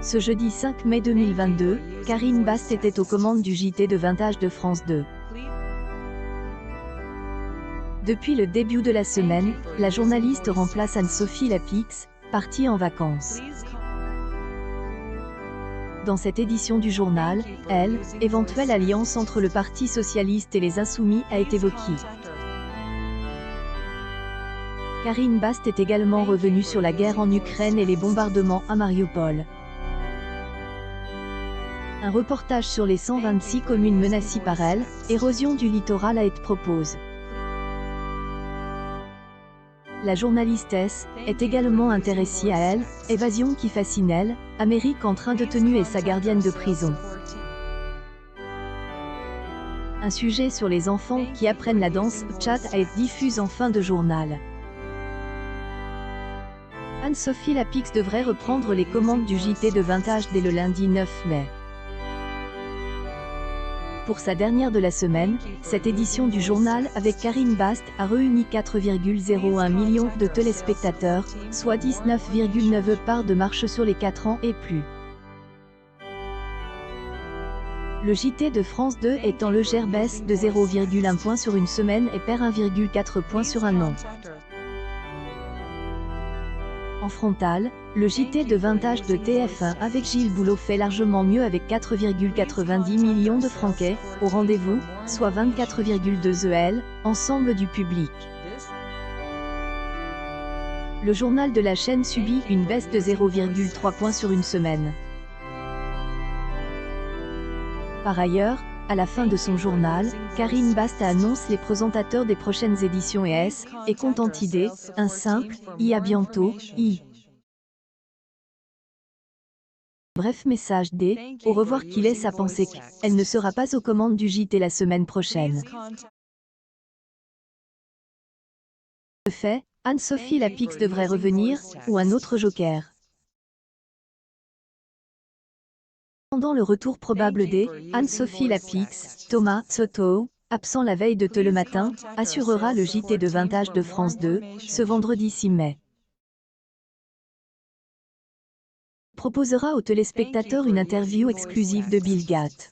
Ce jeudi 5 mai 2022, Karine Bast était aux commandes du JT de 20h de France 2. Depuis le début de la semaine, la journaliste remplace Anne-Sophie Lapix, partie en vacances. Dans cette édition du journal, éventuelle alliance entre le Parti socialiste et les Insoumis a été évoquée. Karine Bast est également revenue sur la guerre en Ukraine et les bombardements à Mariupol. Un reportage sur les 126 communes menacées par érosion du littoral a été proposé. La journaliste est également intéressée à évasion qui fascine Amérique en train de tenue et sa gardienne de prison. Un sujet sur les enfants qui apprennent la danse chat a été diffusé en fin de journal. Anne-Sophie Lapix devrait reprendre les commandes du JT de 20h dès le lundi 9 mai. Pour sa dernière de la semaine, cette édition du journal avec Karine Bast a réuni 4,01 millions de téléspectateurs, soit 19,9 parts de marche sur les 4 ans et plus. Le JT de France 2 est en légère baisse de 0,1 point sur une semaine et perd 1,4 point sur un an. En frontal, le JT de 20h de TF1 avec Gilles Boulot fait largement mieux avec 4,90 millions de Franquais au rendez-vous, soit 24,2 ensemble du public. Le journal de la chaîne subit une baisse de 0,3 points sur une semaine. Par ailleurs, à la fin de son journal, Karine Bast annonce les présentateurs des prochaines éditions et compte idée, un simple, à bientôt, Bref message au revoir qui laisse à penser qu'elle ne sera pas aux commandes du JT la semaine prochaine. De fait, Anne-Sophie Lapix devrait revenir, ou un autre joker. Pendant le retour probable Anne-Sophie Lapix, Thomas Soto, absent la veille de le matin, assurera le JT de 20h de France 2, ce vendredi 6 mai. Proposera aux téléspectateurs une interview exclusive de Bill Gates.